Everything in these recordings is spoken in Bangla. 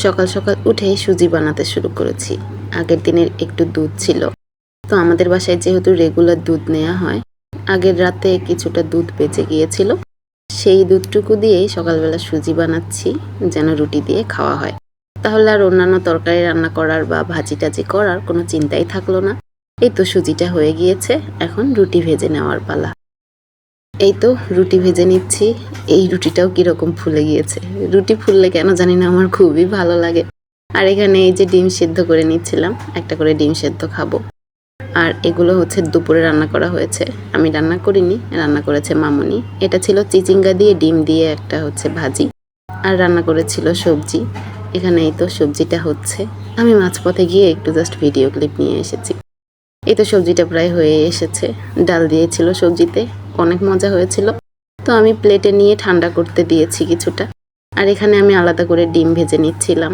সকাল সকাল উঠেই সুজি বানাতে শুরু করেছি। আগের দিনের একটু দুধ ছিল, তো আমাদের বাসায় যেহেতু রেগুলার দুধ নেওয়া হয়, আগের রাতে কিছুটা দুধ বেঁচে গিয়েছিল। সেই দুধটুকু দিয়েই সকালবেলা সুজি বানাচ্ছি, যেন রুটি দিয়ে খাওয়া হয়। তাহলে আর অন্যান্য তরকারি রান্না করার বা ভাজি টাজি করার কোনো চিন্তাই থাকলো না। এই তো সুজিটা হয়ে গিয়েছে, এখন রুটি ভেজে নেওয়ার পালা। এই তো রুটি ভেজে নিচ্ছি। এই রুটিটাও কিরকম ফুলে গিয়েছে। রুটি ফুললে কেন জানি না আমার খুবই ভালো লাগে। আর এখানে এই যে ডিম সেদ্ধ করে নিচ্ছিলাম, একটা করে ডিম সেদ্ধ খাবো। আর এগুলো হচ্ছে দুপুরে রান্না করা হয়েছে, আমি রান্না করিনি, রান্না করেছে মামুনি। এটা ছিল চিচিঙ্গা দিয়ে ডিম দিয়ে একটা হচ্ছে ভাজি, আর রান্না করেছিল সবজি। এখানে এই তো সবজিটা হচ্ছে। আমি মাঝপথে গিয়ে একটু জাস্ট ভিডিও ক্লিপ নিয়ে এসেছি। এই তো সবজিটা প্রায় হয়ে এসেছে। ডাল দিয়েছিল সবজিতে, অনেক মজা হয়েছিল। তো আমি প্লেটে নিয়ে ঠান্ডা করতে দিয়েছি কিছুটা। আর এখানে আমি আলাদা করে ডিম ভেজে নিচ্ছিলাম।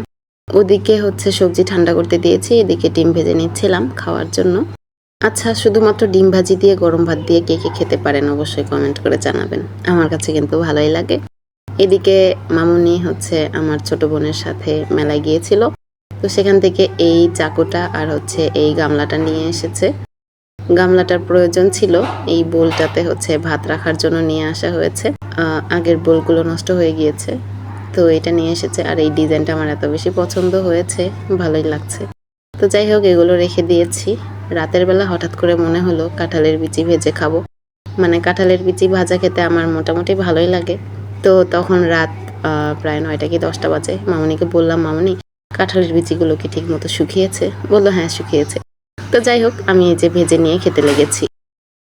ওদিকে হচ্ছে সবজি ঠান্ডা করতে দিয়েছি, এদিকে ডিম ভেজে নিচ্ছিলাম খাওয়ার জন্য। আচ্ছা, শুধুমাত্র ডিম ভাজি দিয়ে গরম ভাত দিয়ে কে কে খেতে পারেন অবশ্যই কমেন্ট করে জানাবেন। আমার কাছে কিন্তু ভালোই লাগে। এদিকে মামুনি হচ্ছে আমার ছোট বোনের সাথে মেলায় গিয়েছিল, তো সেখান থেকে এই চাকুটা আর হচ্ছে এই গামলাটা নিয়ে এসেছে। গামলাটার প্রয়োজন ছিল, এই বোলটাতে হচ্ছে ভাত রাখার জন্য নিয়ে আসা হয়েছে। আগের বোলগুলো নষ্ট হয়ে গিয়েছে, তো এটা নিয়ে এসেছে। আর এই ডিজাইনটা আমার এত বেশি পছন্দ হয়েছে, ভালোই লাগছে। তো যাই হোক, এগুলো রেখে দিয়েছি। রাতের বেলা হঠাৎ করে মনে হলো কাঁঠালের বিচি ভেজে খাবো। মানে কাঁঠালের বিচি ভাজা খেতে আমার মোটামুটি ভালোই লাগে। তো তখন রাত প্রায় 9টা কি 10টা বাজে। মামুনিকে বললাম, মামুনি কাঁঠালের বিচিগুলো কি ঠিক মতো শুকিয়েছে? বললো হ্যাঁ শুকিয়েছে। তো যাই হোক, আমি এই যে ভেজে নিয়ে খেতে লেগেছি।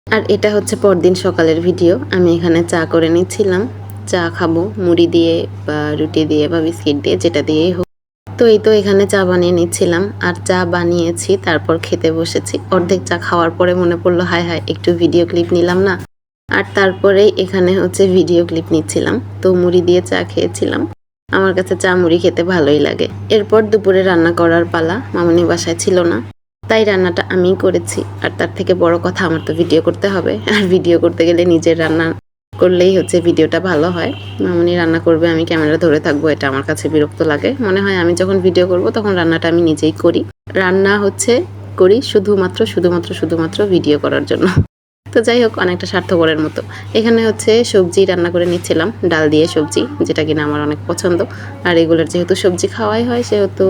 আর এটা হচ্ছে পরদিন সকালের ভিডিও। আমি এখানে চা করে নিচ্ছিলাম। চা খাবো মুড়ি দিয়ে বা রুটি দিয়ে বা বিস্কিট দিয়ে, যেটা দিয়েই হোক। তো এই তো এখানে চা বানিয়ে নিচ্ছিলাম, আর চা বানিয়েছি, তারপর খেতে বসেছি। অর্ধেক চা খাওয়ার পরে মনে পড়লো হায় হায় একটু ভিডিও ক্লিপ নিলাম না। আর তারপরেই এখানে হচ্ছে ভিডিও ক্লিপ নিচ্ছিলাম। তো মুড়ি দিয়ে চা খেয়েছিলাম। আমার কাছে চা মুড়ি খেতে ভালোই লাগে। এরপর দুপুরে রান্না করার পালা। মামুনি বাসায় ছিল না, তাই রান্নাটা আমিই করেছি। আর তার থেকে বড় কথা, আমার তো ভিডিও করতে হবে। আর ভিডিও করতে গেলে নিজের রান্না করলেই হচ্ছে ভিডিওটা ভালো হয়। মামুনি রান্না করবে, আমি ক্যামেরা ধরে থাকবো, এটা আমার কাছে বিরক্ত লাগে। মনে হয় আমি যখন ভিডিও করব তখন রান্নাটা আমি নিজেই করি। রান্না হচ্ছে করি শুধুমাত্র ভিডিও করার জন্য। তো যাই হোক, অনেকটা স্বার্থপরের মতো। এখানে হচ্ছে সবজি রান্না করে নিচ্ছিলাম, ডাল দিয়ে সবজি, যেটা কিনা আমার অনেক পছন্দ। আর এগুলোর যেহেতু সবজি খাওয়াই হয়, সেহেতু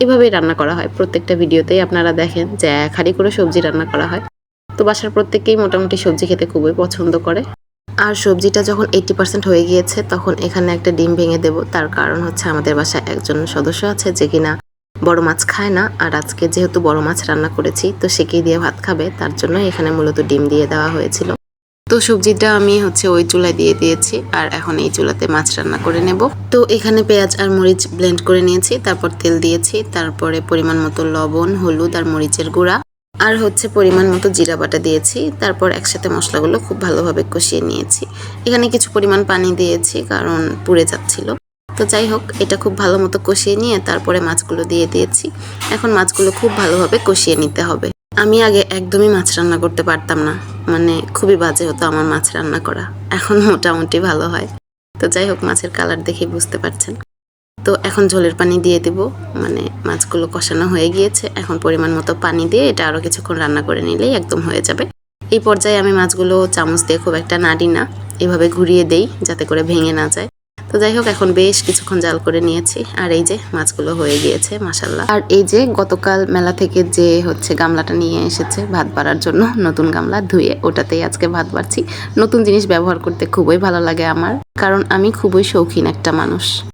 এভাবেই রান্না করা হয়। প্রত্যেকটা ভিডিওতেই আপনারা দেখেন যে এক হাঁড়ি করে সবজি রান্না করা হয়। তো বাসার প্রত্যেকেই মোটামুটি সবজি খেতে খুবই পছন্দ করে। আর সবজিটা যখন 80% হয়ে গিয়েছে, তখন এখানে একটা ডিম ভেঙে দেব। তার কারণ হচ্ছে আমাদের বাসায় একজন সদস্য আছে যে কিনা বড় মাছ খায় না। আর আজকে যেহেতু বড় মাছ রান্না করেছি, তো সেকেই দিয়ে ভাত খাবে, তার জন্য এখানে মূলত ডিম দিয়ে দেওয়া হয়েছিল। তো সবজিটা আমি হচ্ছে ওই চুলায় দিয়ে দিয়েছি, আর এখন এই চুলাতে মাছ রান্না করে নেব। তো এখানে পেঁয়াজ আর মরিচ ব্লেন্ড করে নিয়েছি, তারপর তেল দিয়েছি, তারপরে পরিমাণ মতো লবণ, হলুদ আর মরিচের গুঁড়া, আর হচ্ছে পরিমাণ মতো জিরা বাটা দিয়েছি। তারপর একসাথে মশলাগুলো খুব ভালোভাবে কষিয়ে নিয়েছি। এখানে কিছু পরিমাণ পানি দিয়েছি, কারণ পুড়ে যাচ্ছিল। তো যাই হোক, এটা খুব ভালো মতো কষিয়ে নিয়ে তারপরে মাছগুলো দিয়ে দিয়েছি। এখন মাছগুলো খুব ভালোভাবে কষিয়ে নিতে হবে। আমি আগে একদমই মাছ রান্না করতে পারতাম না, মানে খুবই বাজে হতো আমার মাছ রান্না করা। এখন মোটামুটি ভালো হয়। তো যাই হোক, মাছের কালার দেখে বুঝতে পারছেন। তো এখন ঝোলের পানি দিয়ে দেব, মানে মাছগুলো কষানো হয়ে গিয়েছে। এখন পরিমাণ মতো পানি দিয়ে এটা আরও কিছুক্ষণ রান্না করে নিলেই একদম হয়ে যাবে। এই পর্যায়ে আমি মাছগুলো চামচ দিয়ে খুব একটা নাড়ি না, এভাবে ঘুরিয়ে দেই যাতে করে ভেঙে না যায়। তো যাই হোক, এখন বেশ কিছুক্ষণ জাল করে নিয়েছি, আর এই যে মাছগুলো হয়ে গিয়েছে মাশাআল্লাহ। আর এই যে গতকাল মেলা থেকে যে হচ্ছে গামলাটা নিয়ে এসেছে ভাত বাড়ার জন্য, নতুন গামলা ধুয়ে ওটাতেই আজকে ভাত বাড়ছি। নতুন জিনিস ব্যবহার করতে খুবই ভালো লাগে আমার, কারণ আমি খুবই শৌখিন একটা মানুষ।